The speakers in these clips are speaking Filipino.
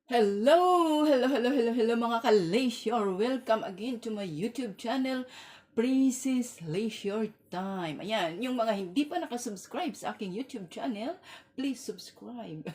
Hello mga ka-leisure. Welcome again to my YouTube channel, Princess Leisure Time. Ayan, yung mga hindi pa nakasubscribe sa aking YouTube channel, please subscribe.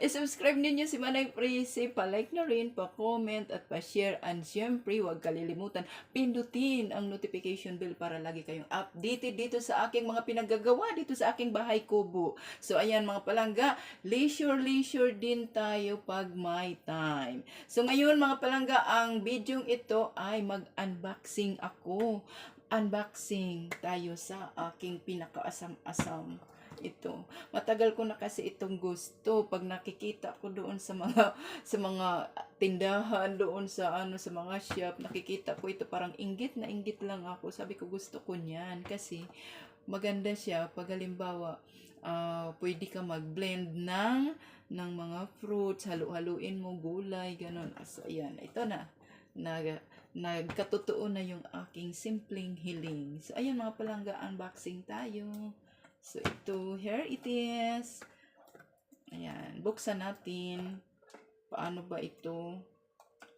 I-subscribe ninyo si Manay Prissy, pa-like na rin, pa-comment at pa-share, and syempre huwag kalilimutan pindutin ang notification bell para lagi kayong updated dito sa aking mga pinaggagawa dito sa aking bahay kubo. So ayan mga palangga, leisure din tayo pag may time. So ngayon mga palangga, ang video ito ay mag-unboxing ako. Unboxing tayo sa aking pinakaasam-asam ito. Matagal ko na kasi itong gusto. Pag nakikita ko doon sa mga tindahan doon sa mga shop, nakikita ko ito, parang inggit na inggit lang ako. Sabi ko gusto ko niyan kasi maganda siya pag halimbawa pwede ka mag-blend ng mga fruits, halu-haluin mo gulay, ganun. So ayan, ito na. Nagkatotoo na yung aking simpleng hiling. So ayan mga palangga, unboxing tayo. So, ito, here it is. Ayan, buksan natin. Paano ba ito?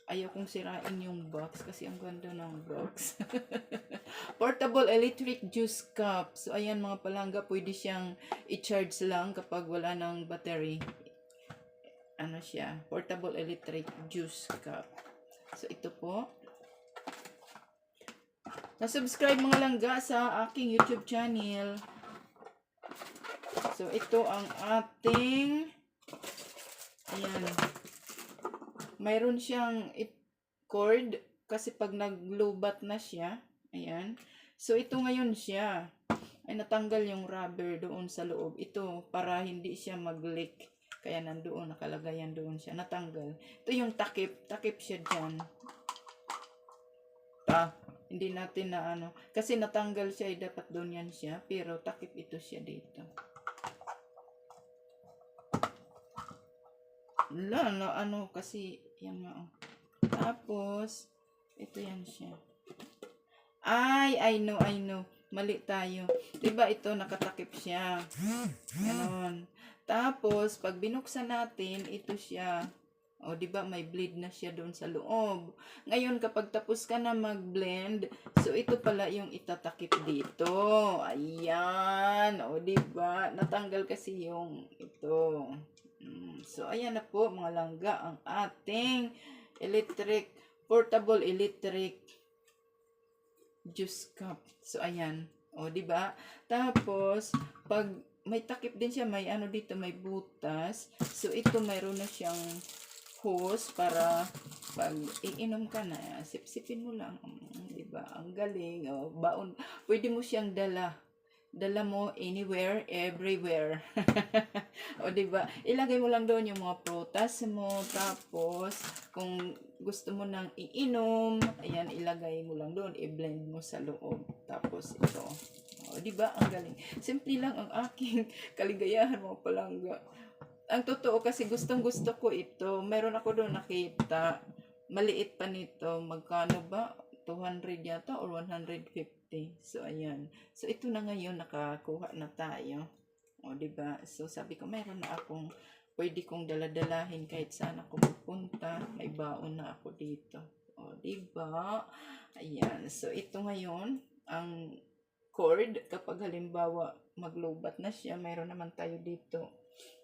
Ayaw kong sirain yung box kasi ang ganda ng box. Portable electric juice cup. So, ayan mga palangga, pwede siyang i-charge lang kapag wala ng battery. Ano siya? Portable electric juice cup. So, ito po. Na-subscribe mga langga sa aking YouTube channel. So, ito ang ating, ayan, mayroon siyang cord kasi pag naglubat na siya, ayan. So, ito ngayon siya, ay natanggal yung rubber doon sa loob. Ito, para hindi siya mag-leak. Kaya nandoon, nakalagayan doon siya, natanggal. Ito yung takip siya dyan. Hindi natin na kasi natanggal siya, dapat doon yan siya, pero takip ito siya dito. Kasi yan nga. Tapos ito yan siya. I know. Mali tayo. 'Di ba ito nakatakip siya? Ganon. Tapos pag binuksan natin, ito siya. O 'di ba may bleed na siya doon sa loob. Ngayon kapag tapos ka na mag-blend, so ito pala yung itatakip dito. Ayan. O 'di ba? Natanggal kasi yung ito. So, ayan na po mga langga ang ating portable electric juice cup. So, ayan. O, di ba? Tapos, pag may takip din siya, may dito, may butas. So, ito mayroon na siyang hose para pag iinom ka na, sipsipin mo lang. Di ba? Ang galing. O, baon. Pwede mo siyang dala mo anywhere, everywhere. O diba? Ilagay mo lang doon yung mga prutas mo, tapos kung gusto mo nang iinom, ayan, ilagay mo lang doon, i-blend mo sa loob. Tapos ito. O diba? Ang galing. Simple lang ang aking kaligayahan, mga palangga. Ang totoo kasi gustong-gusto ko ito. Meron ako doon nakita. Maliit pa nito. Magkano ba? 200 yata or 150. So, ayan. So, ito na ngayon, nakakuha na tayo. O, diba? So, sabi ko, meron na akong, pwede kong daladalahin kahit saan ako pupunta. May baon na ako dito. O, diba? Ayan. So, ito ngayon, ang cord, kapag halimbawa, maglubat na siya, meron naman tayo dito,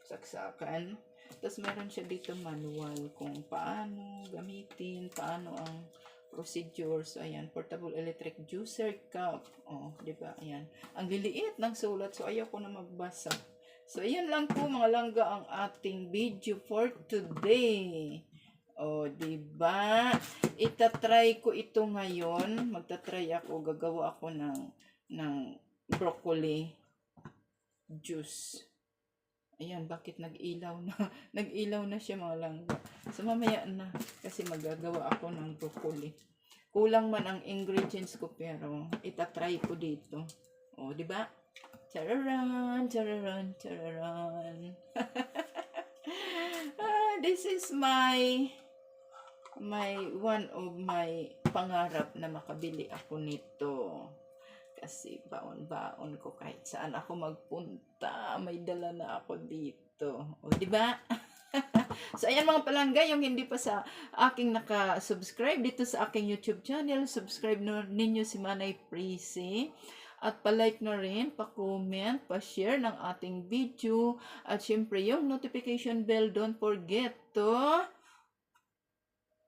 saksakan. Tapos, meron siya dito manual kung paano gamitin, paano ang procedure. So, ayan, portable electric juicer cup. Oh, di ba? Ayan. Ang liliit ng sulat. So, ayaw ko na magbasa. So, ayan lang po mga langga ang ating video for today. Oh, di ba? Itatry ko ito ngayon. Magtatry ako. Gagawa ako ng broccoli juice. Ayan, bakit nag-ilaw na? Nag-ilaw na siya mga langga. So, mamaya na. Kasi magagawa ako ng broccoli. Kulang man ang ingredients ko, pero itatry ko dito. O, di ba? Chararan. This is my one of my pangarap na makabili ako nito. Kasi baon-baon ko kahit saan ako magpunta, may dala na ako dito. O, di ba? So, ayan mga palangga, yung hindi pa sa aking naka-subscribe dito sa aking YouTube channel, subscribe na ninyo si Manay Prissy. At palike na rin, pa-comment, pa-share ng ating video. At syempre, yung notification bell, don't forget to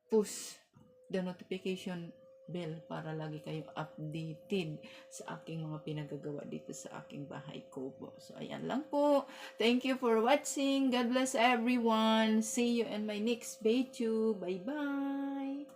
push the notification bell para lagi kayong updated sa aking mga pinagagawa dito sa aking bahay kubo. So, ayan lang po. Thank you for watching. God bless everyone. See you in my next video. Bye-bye.